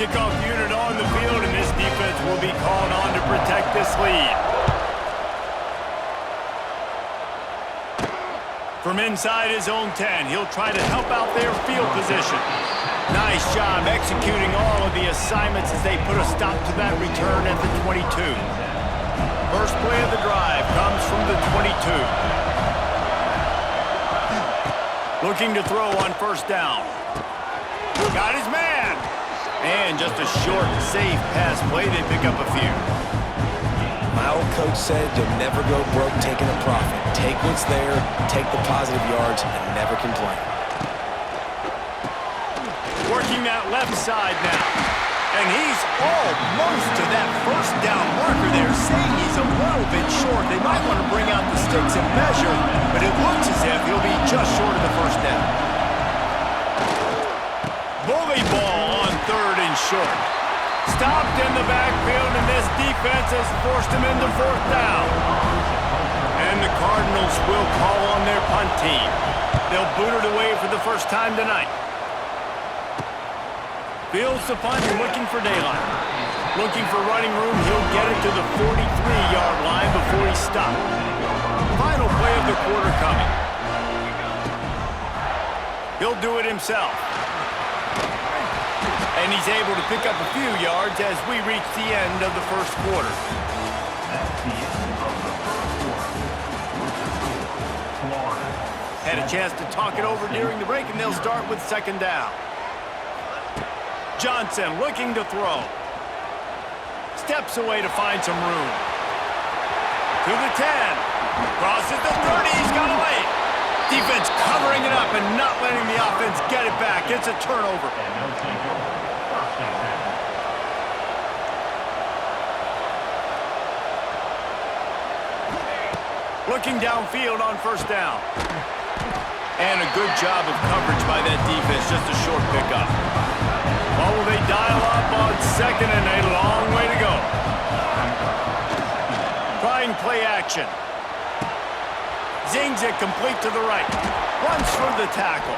Kickoff unit on the field, and this defense will be called on to protect this lead. From inside his own 10, he'll try to help out their field position. Nice job executing all of the assignments as they put a stop to that return at the 22. First play of the drive comes from the 22. Looking to throw on first down. Got his man. And just a short, safe pass play. They pick up a few. My old coach said you'll never go broke taking a profit. Take what's there, take the positive yards, and never complain. Working that left side now. And he's almost to that first down marker there, saying he's a little bit short. They might want to bring out the sticks and measure, but it looks as if he'll be just short of the first down. Bully ball on third and short. Stopped in the backfield, and this defense has forced him into fourth down. And the Cardinals will call on their punt team. They'll boot it away for the first time tonight. Fields the punt and looking for daylight. Looking for running room, he'll get it to the 43-yard line before he's stopped. Final play of the quarter coming. He'll do it himself. And he's able to pick up a few yards as we reach the end of the first quarter. Had a chance to talk it over during the break, and they'll start with second down. Johnson looking to throw. Steps away to find some room. To the 10. Crosses the 30. He's got a lane. Defense covering it up and not letting the offense get it back. It's a turnover. Looking downfield on first down. And a good job of coverage by that defense. Just a short pickup. Oh, will they dial up on second, and a long way to go. Trying play action. Zings it complete to the right. Runs for the tackle.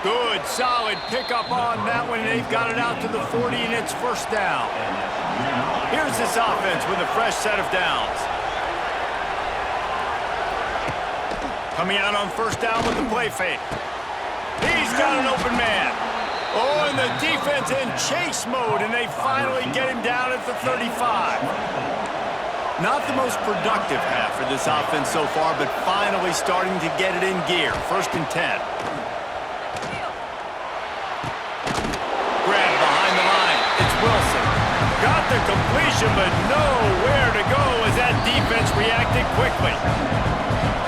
Good, solid pickup on that one. They've got it out to the 40, and it's first down. Here's this offense with a fresh set of downs. Coming out on first down with the play fake. He's got an open man. Oh, and the defense in chase mode, and they finally get him down at the 35. Not the most productive half for this offense so far, but finally starting to get it in gear. First and 10. Grab behind the line. It's Wilson. Got the completion, but nowhere to go as that defense reacted quickly.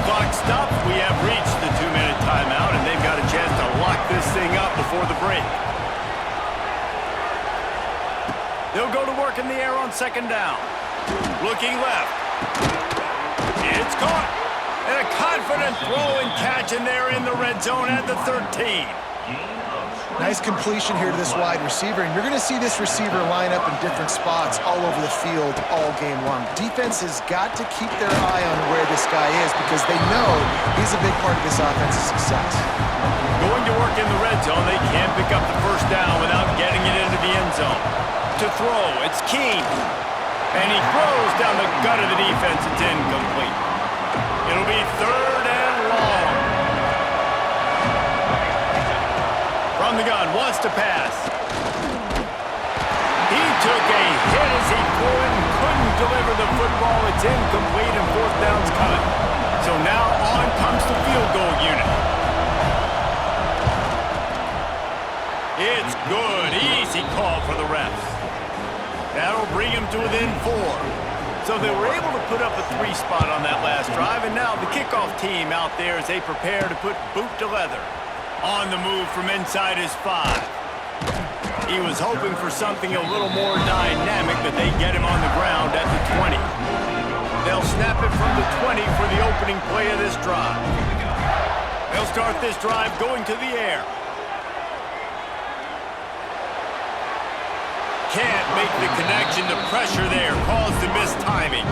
Clock stopped. We have reached the 2-minute timeout, and they've got a chance to lock this thing up before the break. They'll go to work in the air on second down. Looking left. It's caught. And a confident throw and catch, and they're in the red zone at the 13. Nice completion here to this wide receiver, and you're going to see this receiver line up in different spots all over the field all game long. Defense has got to keep their eye on where this guy is because they know he's a big part of this offense's success. Going to work in the red zone, they can't pick up the first down without getting it into the end zone. To throw, it's Keene. And he throws down the gut of the defense. It's incomplete. It'll be third and long. From the gun, wants to pass. He took a hit as he threw it and couldn't deliver the football. It's incomplete and fourth down's coming. So now on comes the field goal unit. It's good. Easy call for the refs. That'll bring him to within 4. So they were able to put up a 3 spot on that last drive, and now the kickoff team out there as they prepare to put boot to leather. On the move from inside his 5. He was hoping for something a little more dynamic, but they get him on the ground at the 20. They'll snap it from the 20 for the opening play of this drive. They'll start this drive going to the air. Can't make the connection. The pressure there caused the missed timing.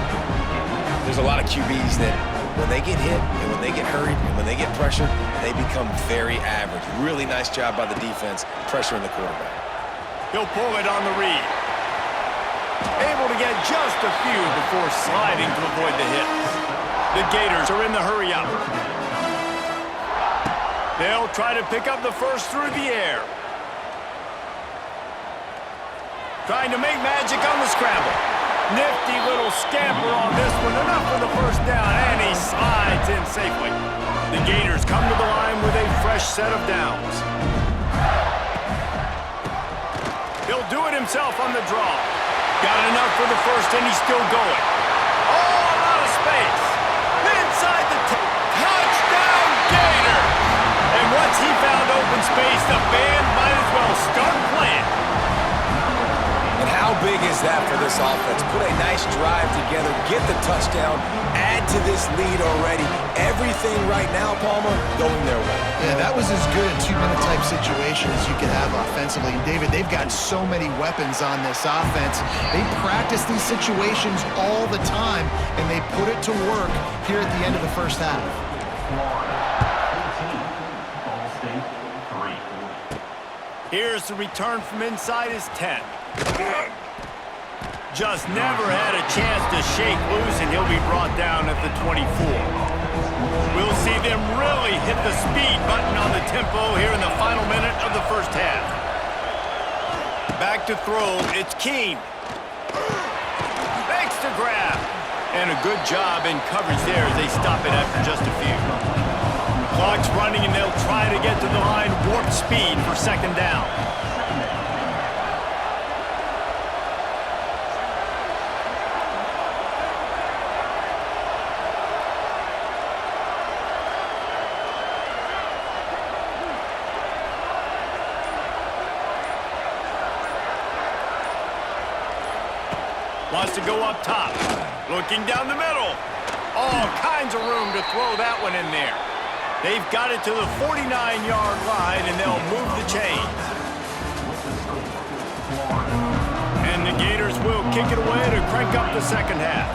There's a lot of QBs that when they get hit and when they get hurried and when they get pressured, they become very average. Really nice job by the defense pressuring the quarterback. He'll pull it on the read. Able to get just a few before sliding to avoid the hits. The Gators are in the hurry up. They'll try to pick up the first through the air. Trying to make magic on the scramble. Nifty little scamper on this one. Enough for the first down, and he slides in safely. The Gators come to the line with a fresh set of downs. He'll do it himself on the draw. Got enough for the first, and he's still going. Oh, a lot of space. Inside the touchdown, Gator! And once he found open space, the band might as well start playing. And how big is that for this offense? Put a nice drive together, get the touchdown, add to this lead already. Everything right now, Palmer, going their way. Yeah, that was as good a two-minute type situation as you could have offensively. And David, they've got so many weapons on this offense. They practice these situations all the time, and they put it to work here at the end of the first half. Here's the return from inside his 10. Just never had a chance to shake loose, and he'll be brought down at the 24. We'll see them really hit the speed button on the tempo here in the final minute of the first half. Back to throw, it's Keene. Makes the grab. And a good job in coverage there as they stop it after just a few. Clock's running, and they'll try to get to the line warp speed for second down. Wants to go up top. Looking down the middle. All kinds of room to throw that one in there. They've got it to the 49-yard line, and they'll move the chains. And the Gators will kick it away to crank up the second half.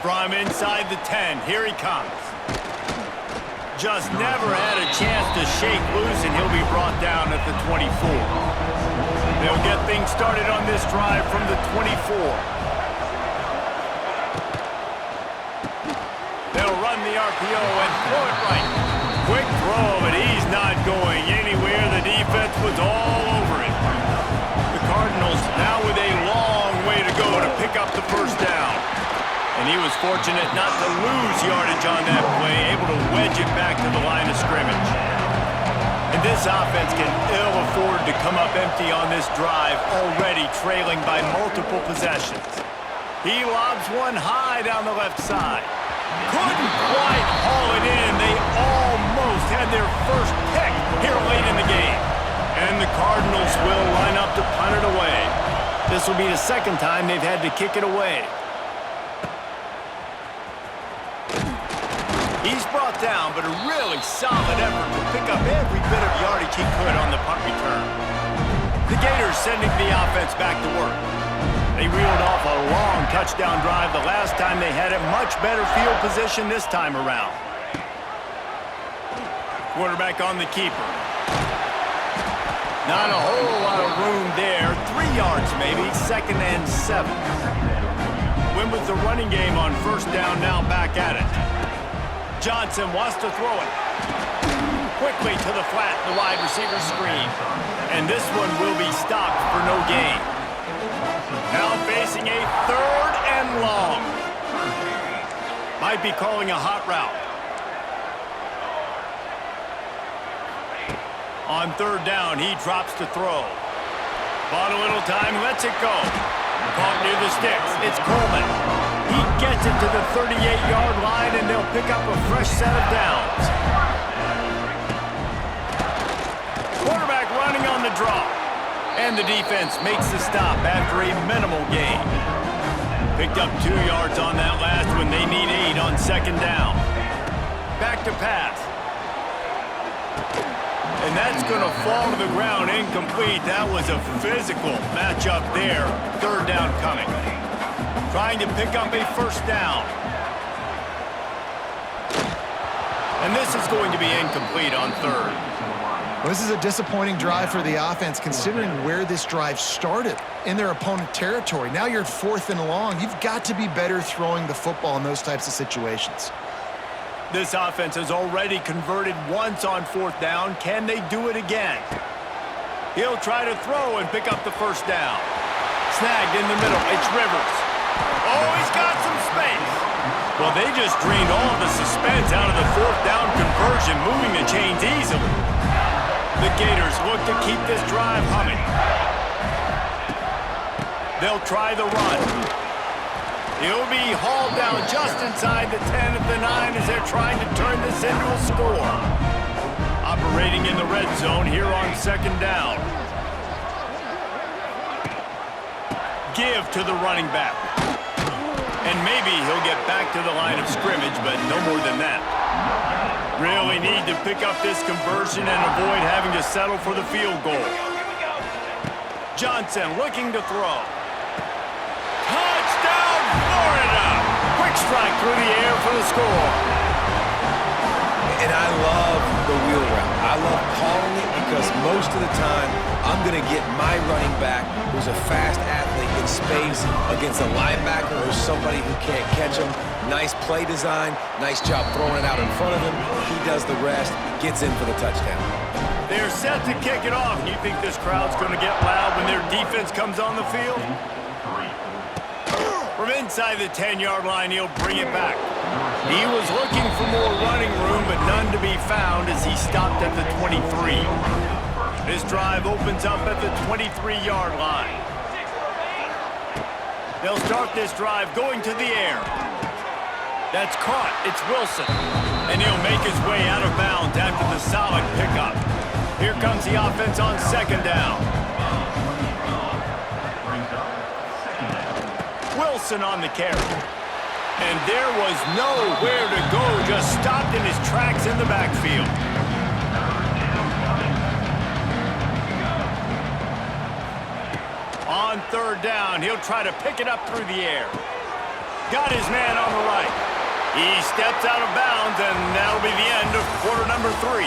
From inside the 10, here he comes. Just never had a chance to shake loose, and he'll be brought down at the 24. They'll get things started on this drive from the 24. They'll run the RPO and throw it right. Quick throw, but he's not going anywhere. The defense was all over it. The Cardinals now with a long way to go to pick up the first down. And he was fortunate not to lose yardage on that play, able to wedge it back to the line of scrimmage. And this offense can ill afford to come up empty on this drive, already trailing by multiple possessions. He lobs one high down the left side. Couldn't quite haul it in. They almost had their first pick here late in the game. And the Cardinals will line up to punt it away. This will be the second time they've had to kick it away. He's brought down, but a really solid effort to pick up every bit of yardage he could on the punt return. The Gators sending the offense back to work. They reeled off a long touchdown drive the last time they had a much better field position this time around. Quarterback on the keeper. Not a whole lot of room there. 3 yards maybe, 2nd and 7. Win with the running game on first down, now back at it. Johnson wants to throw it. Quickly to the flat, the wide receiver screen. And this one will be stopped for no gain. Now facing a 3rd and long. Might be calling a hot route. On 3rd down, he drops to throw. Bought a little time, lets it go. Caught near the sticks, it's Coleman. He gets it to the 38-yard line, and they'll pick up a fresh set of downs. Quarterback running on the draw. And the defense makes the stop after a minimal gain. Picked up 2 yards on that last one. They need 8 on 2nd down. Back to pass. And that's going to fall to the ground incomplete. That was a physical matchup there. 3rd down coming. Trying to pick up a first down. And this is going to be incomplete on third. Well, this is a disappointing drive for the offense, considering where this drive started, in their opponent territory. Now you're at 4th and long. You've got to be better throwing the football in those types of situations. This offense has already converted once on 4th down. Can they do it again? He'll try to throw and pick up the first down. Snagged in the middle. It's Rivers. Oh, he's got some space. Well, they just drained all of the suspense out of the 4th down conversion, moving the chains easily. The Gators look to keep this drive humming. They'll try the run. He'll be hauled down just inside the 10 of the 9 as they're trying to turn this into a score. Operating in the red zone here on 2nd down. Give to the running back. And maybe he'll get back to the line of scrimmage, but no more than that. Really need to pick up this conversion and avoid having to settle for the field goal. Johnson looking to throw. Touchdown, Florida! Quick strike through the air for the score. And I love the wheel route. I love calling it because most of the time, I'm going to get my running back, who's a fast athlete, in space against a linebacker or somebody who can't catch him. Nice play design, nice job throwing it out in front of him. He does the rest, gets in for the touchdown. They're set to kick it off. You think this crowd's going to get loud when their defense comes on the field? From inside the 10-yard line, he'll bring it back. He was looking for more running room, but none to be found as he stopped at the 23. This drive opens up at the 23-yard line. They'll start this drive going to the air. That's caught. It's Wilson. And he'll make his way out of bounds after the solid pickup. Here comes the offense on 2nd down. Wilson on the carry. And there was nowhere to go, just stopped in his tracks in the backfield. On 3rd down, he'll try to pick it up through the air. Got his man on the right. He steps out of bounds, and that'll be the end of quarter number 3.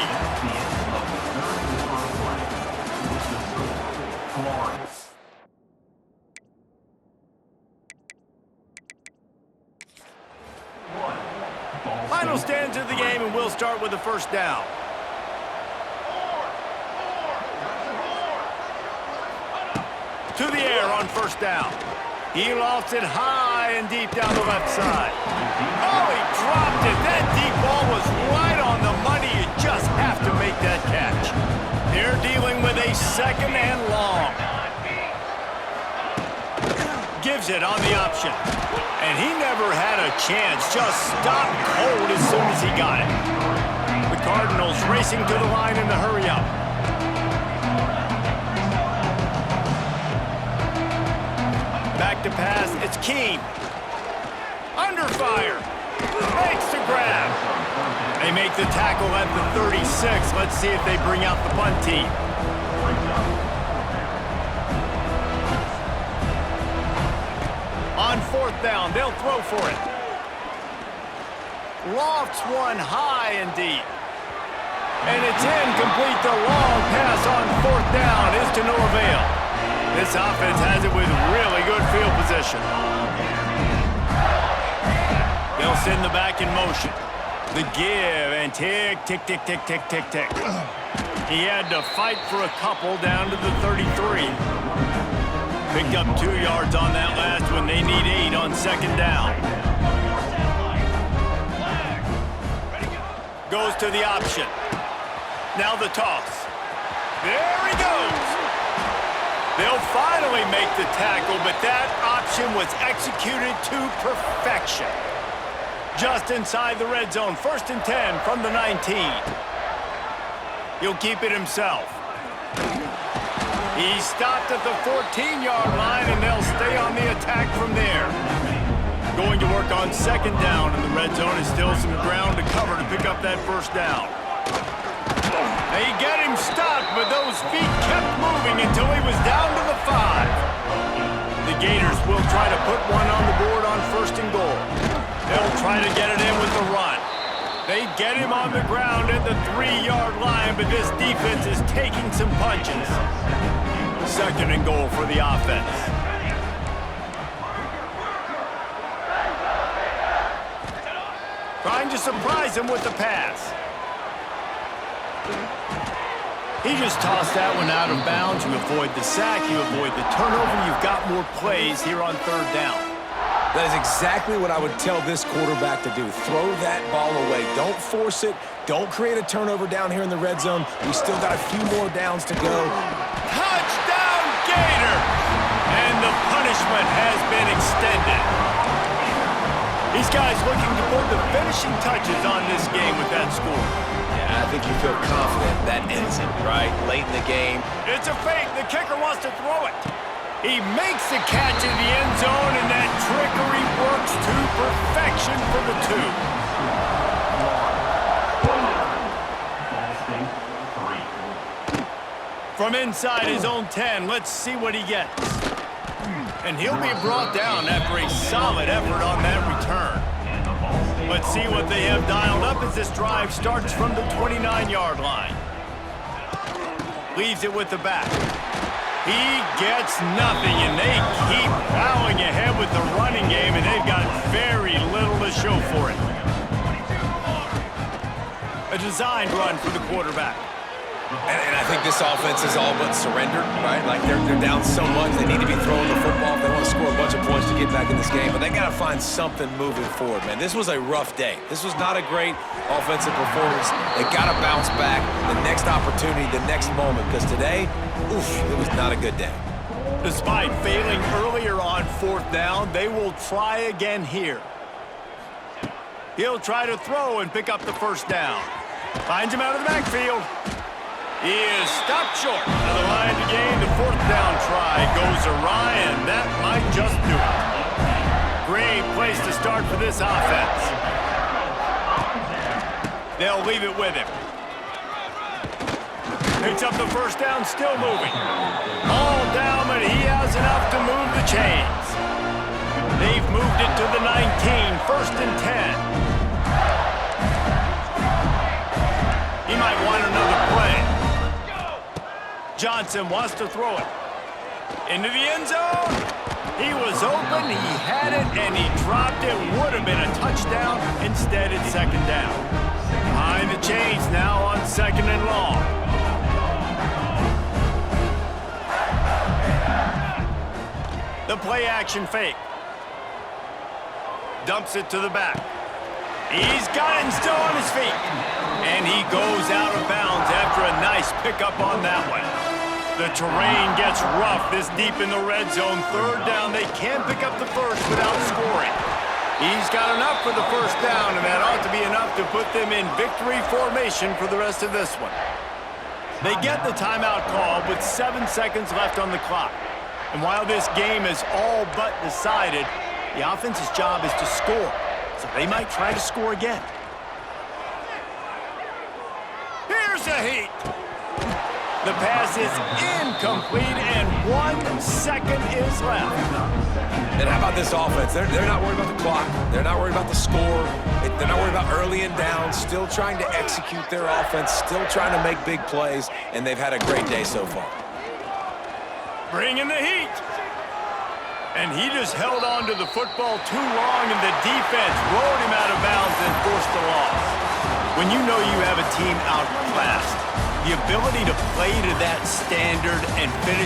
Final stands of the game, and we'll start with the first down. To the air on 1st down. He lofts it high and deep down the left side. Oh, he dropped it. That deep ball was right on the money. You just have to make that catch. They're dealing with a 2nd and long. Gives it on the option. And he never had a chance. Just stopped cold as soon as he got it. The Cardinals racing to the line in the hurry-up. Back to pass, it's Keene. Under fire. Makes the grab. They make the tackle at the 36. Let's see if they bring out the punt team. On 4th down, they'll throw for it. Lofts one high and deep. And it's incomplete. The long pass on 4th down is to no avail. This offense has it with really good field position. They'll send the back in motion. The give and tick, tick, tick, tick, tick, tick, tick. He had to fight for a couple down to the 33. Picked up 2 yards on that last one. They need 8 on 2nd down. Goes to the option. Now the toss. There he goes. They'll finally make the tackle, but that option was executed to perfection. Just inside the red zone, 1st and 10 from the 19. He'll keep it himself. He stopped at the 14-yard line, and they'll stay on the attack from there. Going to work on 2nd down, and the red zone is still some ground to cover to pick up that 1st down. They get him stopped, but those feet kept moving until he was down to the 5. The Gators will try to put one on the board on 1st and goal. They'll try to get it in with the run. They get him on the ground at the 3-yard line, but this defense is taking some punches. 2nd and goal for the offense. Trying to surprise him with the pass. He just tossed that one out of bounds. You avoid the sack, you avoid the turnover. You've got more plays here on 3rd down. That is exactly what I would tell this quarterback to do. Throw that ball away. Don't force it. Don't create a turnover down here in the red zone. We still got a few more downs to go. Touchdown, Gator! And the punishment has been extended. These guys looking to put the finishing touches on this game with that score. Yeah, I think you feel confident that ends it, right? Late in the game. It's a fake. The kicker wants to throw it. He makes the catch in the end zone, and that trickery works to perfection for the 2. From inside his own 10, let's see what he gets. And he'll be brought down after a solid effort on that return. Let's see what they have dialed up as this drive starts from the 29-yard line. Leaves it with the back. He gets nothing, and they keep plowing ahead with the running game, and they've got very little to show for it. A designed run for the quarterback. And I think this offense is all but surrendered, right? Like they're down so much, they need to be throwing the football if they want to score a bunch of points to get back in this game. But they got to find something moving forward, man. This was a rough day. This was not a great offensive performance. They got to bounce back the next opportunity, the next moment, because today, oof, it was not a good day. Despite failing earlier on 4th down, they will try again here. He'll try to throw and pick up the 1st down. Finds him out of the backfield. He is stopped short of the line to gain. The 4th down try goes awry, and that might just do it. Great place to start for this offense. They'll leave it with him. Picks up the 1st down, still moving. All down, but he has enough to move the chains. They've moved it to the 19, 1st and 10. He might want another play. Johnson wants to throw it. Into the end zone. He was open, he had it, and he dropped it. Would have been a touchdown. Instead, it's 2nd down. Behind the chains now on 2nd and long. The play action fake. Dumps it to the back. He's got it and still on his feet. And he goes out of bounds after a nice pickup on that one. The terrain gets rough this deep in the red zone. 3rd down, they can't pick up the 1st without scoring. He's got enough for the 1st down, and that ought to be enough to put them in victory formation for the rest of this one. They get the timeout call with 7 seconds left on the clock. And while this game is all but decided, the offense's job is to score. So they might try to score again. Here's a heat. The pass is incomplete, and 1 second is left. And how about this offense? They're not worried about the clock. They're not worried about the score. They're not worried about early and down. Still trying to execute their offense. Still trying to make big plays, and they've had a great day so far. Bring in the heat. And he just held on to the football too long, and the defense rolled him out of bounds and forced the loss. When you know you have a team outclassed, the ability to play to that standard and finish